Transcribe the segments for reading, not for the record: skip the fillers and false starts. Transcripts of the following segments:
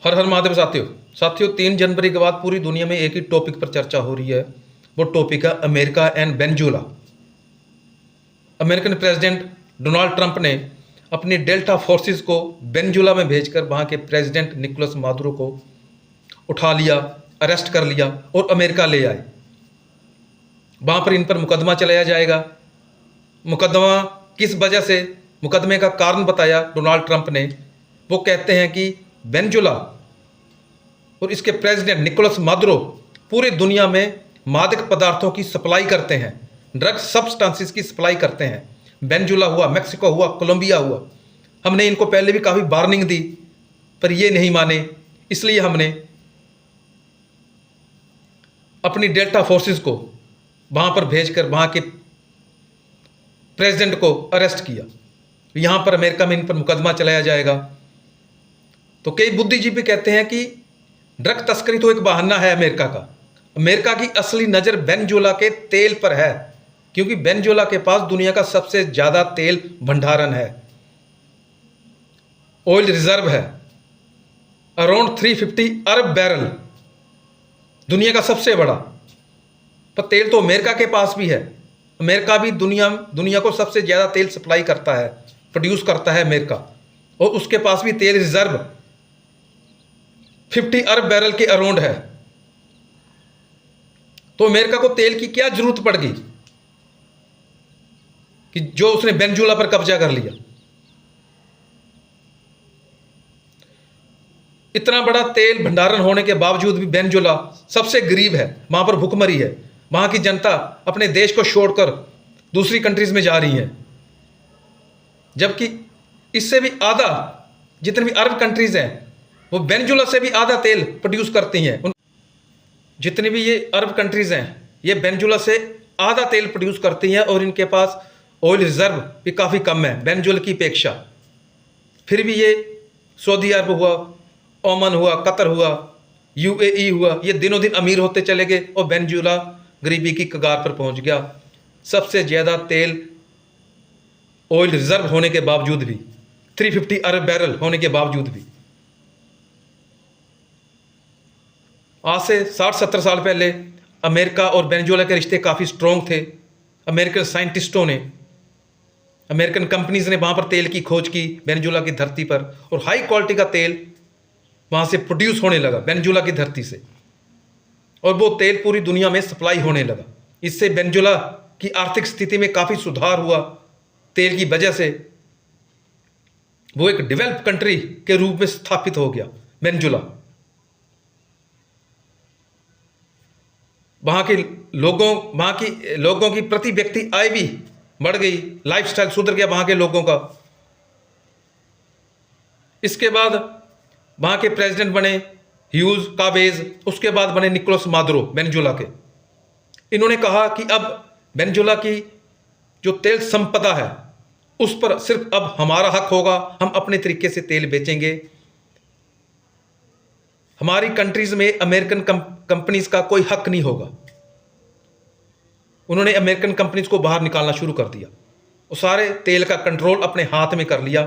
हर हर महादेव साथियों। 3 जनवरी के बाद पूरी दुनिया में एक ही टॉपिक पर चर्चा हो रही है। वो टॉपिक है America and Venezuela. American president Donald Trump ने अपनी डेल्टा फोर्सेस को वेनेजुएला में भेजकर वहां के प्रेसिडेंट निकोलस मादुरो को उठा लिया, अरेस्ट कर लिया और अमेरिका ले आए। वहां पर इन पर मुकदमा चलाया जाएगा। मुकदमा किस वजह से, मुकदमे का कारण बताया डोनाल्ड ट्रंप ने। वो कहते हैं कि वेनेजुएला और इसके प्रेसिडेंट निकोलस मादुरो पूरी दुनिया में मादक पदार्थों की सप्लाई करते हैं, ड्रग सब्सटेंसेस की सप्लाई करते हैं। वेनेजुएला हुआ, मेक्सिको हुआ, कोलंबिया हुआ। हमने इनको पहले भी काफ़ी वार्निंग दी पर ये नहीं माने, इसलिए हमने अपनी डेल्टा फोर्सेस को वहाँ पर भेजकर वहाँ के प्रेसिडेंट को अरेस्ट किया। यहाँ पर अमेरिका में इन पर मुकदमा चलाया जाएगा। तो कई बुद्धिजीवी कहते हैं कि ड्रग तस्करी तो एक बहाना है अमेरिका का। अमेरिका की असली नज़र वेनेजुएला के तेल पर है, क्योंकि वेनेजुएला के पास दुनिया का सबसे ज़्यादा तेल भंडारण है, ऑयल रिजर्व है। अराउंड 350 अरब बैरल, दुनिया का सबसे बड़ा। पर तेल तो अमेरिका के पास भी है। अमेरिका भी दुनिया को सबसे ज़्यादा तेल सप्लाई करता है, प्रोड्यूस करता है अमेरिका, और उसके पास भी तेल रिजर्व 50 अरब बैरल के अराउंड है। तो अमेरिका को तेल की क्या जरूरत पड़ गई कि जो उसने वेनेजुएला पर कब्जा कर लिया। इतना बड़ा तेल भंडारण होने के बावजूद भी वेनेजुएला सबसे गरीब है, वहां पर भुखमरी है। वहां की जनता अपने देश को छोड़कर दूसरी कंट्रीज में जा रही है, जबकि इससे भी आधा, जितने भी अरब कंट्रीज हैं वो वेनेजुएला से भी आधा तेल प्रोड्यूस करती हैं। जितनी भी ये अरब कंट्रीज हैं ये वेनेजुएला से आधा तेल प्रोड्यूस करती हैं, और इनके पास ऑयल रिजर्व भी काफ़ी कम है वेनेजुएला की अपेक्षा। फिर भी ये सऊदी अरब हुआ, ओमान हुआ, कतर हुआ, यूएई हुआ, ये दिनों दिन अमीर होते चले गए और वेनेजुएला गरीबी की कगार पर पहुंच गया। सबसे ज़्यादा तेल ऑयल रिजर्व होने के बावजूद भी, 350 अरब बैरल होने के बावजूद भी। आज से 60-70 साल पहले अमेरिका और वेनेजुएला के रिश्ते काफ़ी स्ट्रॉन्ग थे। अमेरिकन साइंटिस्टों ने, अमेरिकन कंपनीज ने वहाँ पर तेल की खोज की वेनेजुएला की धरती पर, और हाई क्वालिटी का तेल वहाँ से प्रोड्यूस होने लगा वेनेजुएला की धरती से, और वो तेल पूरी दुनिया में सप्लाई होने लगा। इससे वेनेजुएला की आर्थिक स्थिति में काफ़ी सुधार हुआ। तेल की वजह से वो एक डेवलप्ड कंट्री के रूप में स्थापित हो गया वेनेजुएला। वहाँ के लोगों की प्रति व्यक्ति आय भी बढ़ गई, लाइफस्टाइल सुधर गया वहाँ के लोगों का। इसके बाद वहाँ के प्रेसिडेंट बने ह्यूज कावेज, उसके बाद बने निकोलस मादुरो वेनेजुएला के। इन्होंने कहा कि अब वेनेजुएला की जो तेल संपदा है उस पर सिर्फ अब हमारा हक होगा, हम अपने तरीके से तेल बेचेंगे। हमारी कंट्रीज में अमेरिकन कंपनीज का कोई हक नहीं होगा। उन्होंने अमेरिकन कंपनीज को बाहर निकालना शुरू कर दिया और सारे तेल का कंट्रोल अपने हाथ में कर लिया,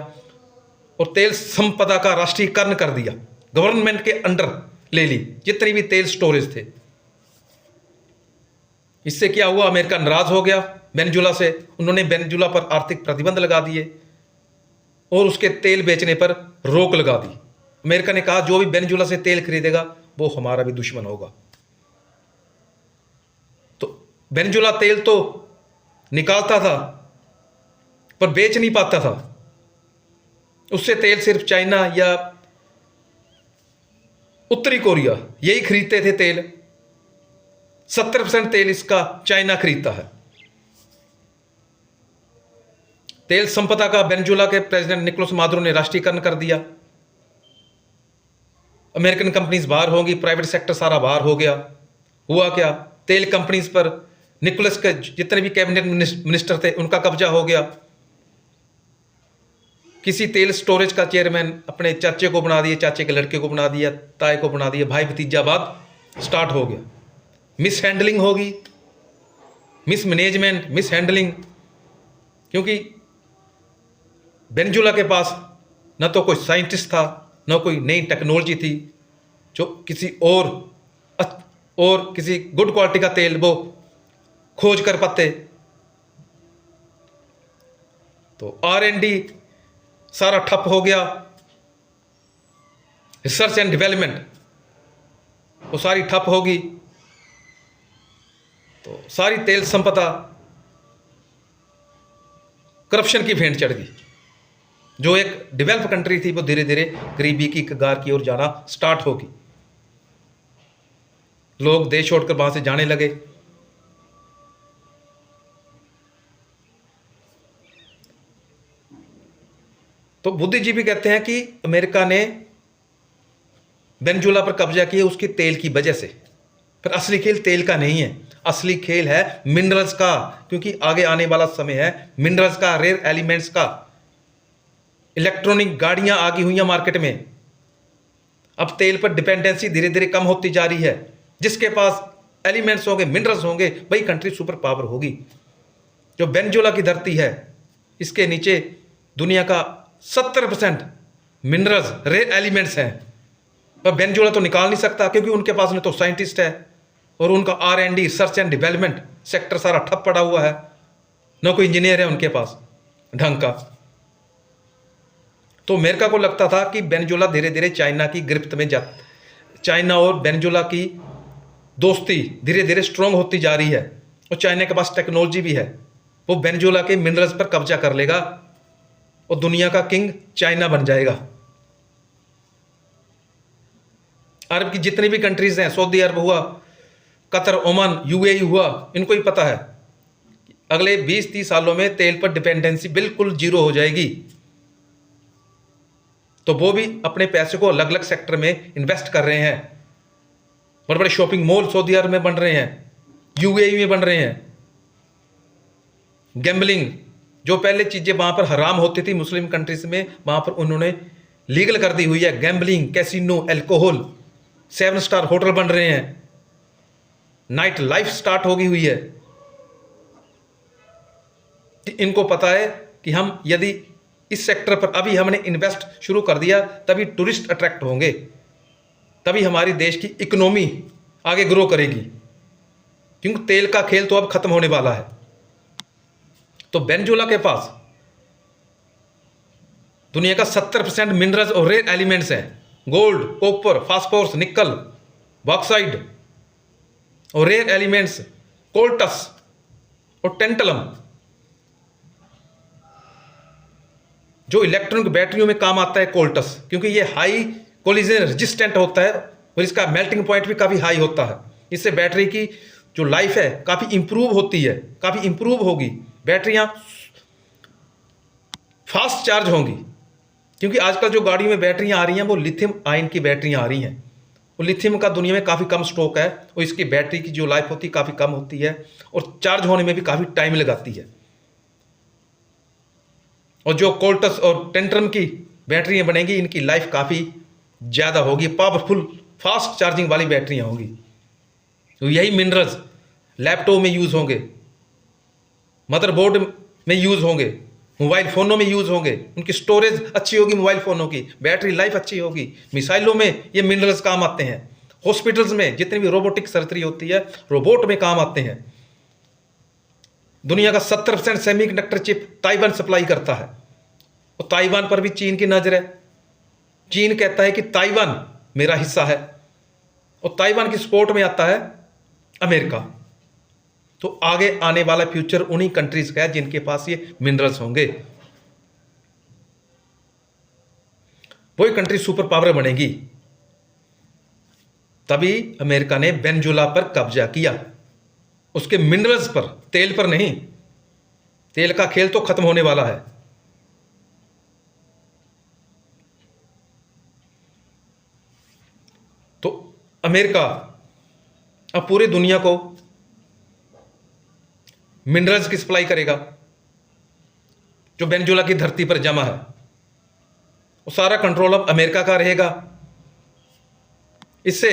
और तेल संपदा का राष्ट्रीयकरण कर दिया, गवर्नमेंट के अंडर ले ली जितनी भी तेल स्टोरेज थे। इससे क्या हुआ, अमेरिका नाराज हो गया वेनेजुएला से। उन्होंने वेनेजुएला पर आर्थिक प्रतिबंध लगा दिए और उसके तेल बेचने पर रोक लगा दी। अमेरिका ने कहा जो भी वेनेजुएला से तेल खरीदेगा वो हमारा भी दुश्मन होगा। तो वेनेजुएला तेल तो निकालता था पर बेच नहीं पाता था। उससे तेल सिर्फ चाइना या उत्तरी कोरिया यही खरीदते थे तेल। 70% तेल इसका चाइना खरीदता है। तेल संपदा का वेनेजुएला के प्रेसिडेंट निकोलस मादुरो ने राष्ट्रीयकरण कर दिया। अमेरिकन कंपनीज बाहर होंगी, प्राइवेट सेक्टर सारा बाहर हो गया। हुआ क्या, तेल कंपनीज पर निकोलस के जितने भी कैबिनेट मिनिस्टर थे उनका कब्जा हो गया। किसी तेल स्टोरेज का चेयरमैन अपने चाचे को बना दिया, चाचे के लड़के को बना दिया, ताए को बना दिया, भाई भतीजावाद स्टार्ट हो गया। मिस हैंडलिंग होगी, मिस मैनेजमेंट, मिस हैंडलिंग, क्योंकि वेनेजुएला के पास न तो कोई साइंटिस्ट था, न कोई नई टेक्नोलॉजी थी जो किसी और किसी गुड क्वालिटी का तेल वो खोज कर पाते। तो R&D सारा ठप हो गया, रिसर्च एंड डेवलपमेंट वो सारी ठप होगी, तो सारी तेल संपदा करप्शन की भेंट चढ़ गई। जो एक डेवलप कंट्री थी वो धीरे धीरे गरीबी की कगार की ओर जाना स्टार्ट होगी। लोग देश छोड़कर वहां से जाने लगे। तो बुद्धिजीवी कहते हैं कि अमेरिका ने वेनेजुएला पर कब्जा किया उसकी तेल की वजह से, पर असली खेल तेल का नहीं है, असली खेल है मिनरल्स का, क्योंकि आगे आने वाला समय है मिनरल्स का, रेयर एलिमेंट्स का। इलेक्ट्रॉनिक गाड़ियां आ गई हुई हैं मार्केट में, अब तेल पर डिपेंडेंसी धीरे धीरे कम होती जा रही है। जिसके पास एलिमेंट्स होंगे, मिनरल्स होंगे, वही कंट्री सुपर पावर होगी। जो वेनेजुएला की धरती है, इसके नीचे दुनिया का 70% मिनरल्स, रेयर एलिमेंट्स हैं, पर वेनेजुएला तो निकाल नहीं सकता, क्योंकि उनके पास में तो साइंटिस्ट है और उनका R&D, research and development sector सारा ठप पड़ा हुआ है, न कोई इंजीनियर है उनके पास ढंग का। तो अमेरिका को लगता था कि वेनेजुएला धीरे धीरे चाइना की गिरफ्त में चाइना और वेनेजुएला की दोस्ती धीरे धीरे स्ट्रांग होती जा रही है, और चाइना के पास टेक्नोलॉजी भी है, वो वेनेजुएला के मिनरल्स पर कब्जा कर लेगा और दुनिया का किंग चाइना बन जाएगा। अरब की जितनी भी कंट्रीज हैं, सऊदी अरब हुआ, कतर, ओमान, UAE हुआ, इनको ही पता है अगले 20-30 सालों में तेल पर डिपेंडेंसी बिल्कुल जीरो हो जाएगी। तो वो भी अपने पैसे को अलग अलग सेक्टर में इन्वेस्ट कर रहे हैं। बड़े बड़े शॉपिंग मॉल सऊदी अरब में बन रहे हैं, UAE में बन रहे हैं। गैम्बलिंग, जो पहले चीजें वहां पर हराम होती थी मुस्लिम कंट्रीज में, वहां पर उन्होंने लीगल कर दी हुई है। Gambling, casino, alcohol, 7 star hotel बन रहे हैं, नाइट लाइफ स्टार्ट होगी हुई है। इनको पता है कि हम यदि इस सेक्टर पर अभी हमने इन्वेस्ट शुरू कर दिया, तभी टूरिस्ट अट्रैक्ट होंगे, तभी हमारी देश की इकोनॉमी आगे ग्रो करेगी, क्योंकि तेल का खेल तो अब खत्म होने वाला है। तो वेनेजुएला के पास दुनिया का 70% मिनरल्स और रेयर एलिमेंट्स हैं, गोल्ड, कॉपर, फास्फोरस, निकल, बॉक्साइड और रेयर एलिमेंट्स कोल्टस और टेंटलम, जो इलेक्ट्रॉनिक बैटरियों में काम आता है कोल्टस, क्योंकि ये हाई कोलिजन रेजिस्टेंट होता है और इसका मेल्टिंग पॉइंट भी काफ़ी हाई होता है। इससे बैटरी की जो लाइफ है काफ़ी इंप्रूव होती है, काफ़ी इंप्रूव होगी, बैटरियां फास्ट चार्ज होंगी। क्योंकि आजकल जो गाड़ियों में बैटरियां आ रही हैं वो लिथियम आयन की बैटरियां आ रही हैं, और लिथियम का दुनिया में काफ़ी कम स्टॉक है, और इसकी बैटरी की जो लाइफ होती है काफ़ी कम होती है और चार्ज होने में भी काफ़ी टाइम लगाती है। और जो कोल्टस और टेंट्रम की बैटरियां बनेंगी, इनकी लाइफ काफ़ी ज़्यादा होगी, पावरफुल फास्ट चार्जिंग वाली बैटरियां होंगी। तो यही मिनरल्स लैपटॉप में यूज़ होंगे, मदरबोर्ड में यूज़ होंगे, मोबाइल फ़ोनों में यूज़ होंगे, उनकी स्टोरेज अच्छी होगी, मोबाइल फ़ोनों की बैटरी लाइफ अच्छी होगी, मिसाइलों में ये मिनरल्स काम आते हैं, हॉस्पिटल्स में जितनी भी रोबोटिक सर्जरी होती है रोबोट में काम आते हैं। दुनिया का 70% सेमीकंडक्टर चिप ताइवान सप्लाई करता है, और ताइवान पर भी चीन की नज़र है। चीन कहता है कि ताइवान मेरा हिस्सा है, और ताइवान की सपोर्ट में आता है अमेरिका। तो आगे आने वाला फ्यूचर उन्हीं कंट्रीज का है जिनके पास ये मिनरल्स होंगे, वही कंट्री सुपर पावर बनेगी। तभी अमेरिका ने वेनेजुएला पर कब्जा किया, उसके मिनरल्स पर, तेल पर नहीं। तेल का खेल तो खत्म होने वाला है। तो अमेरिका अब पूरी दुनिया को मिनरल्स की सप्लाई करेगा जो वेनेजुएला की धरती पर जमा है, वो सारा कंट्रोल अब अमेरिका का रहेगा। इससे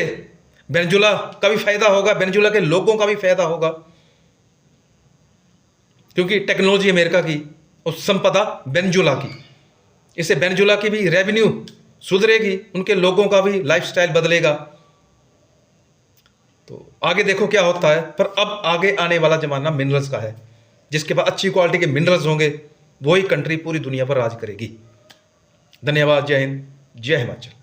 वेनेजुएला का भी फायदा होगा, वेनेजुएला के लोगों का भी फायदा होगा, क्योंकि टेक्नोलॉजी अमेरिका की और संपदा वेनेजुएला की। इससे वेनेजुएला की भी रेवेन्यू सुधरेगी, उनके लोगों का भी लाइफस्टाइल बदलेगा। तो आगे देखो क्या होता है। पर अब आगे आने वाला ज़माना मिनरल्स का है। जिसके पास अच्छी क्वालिटी के मिनरल्स होंगे वही कंट्री पूरी दुनिया पर राज करेगी। धन्यवाद। जय हिंद, जय हिमाचल।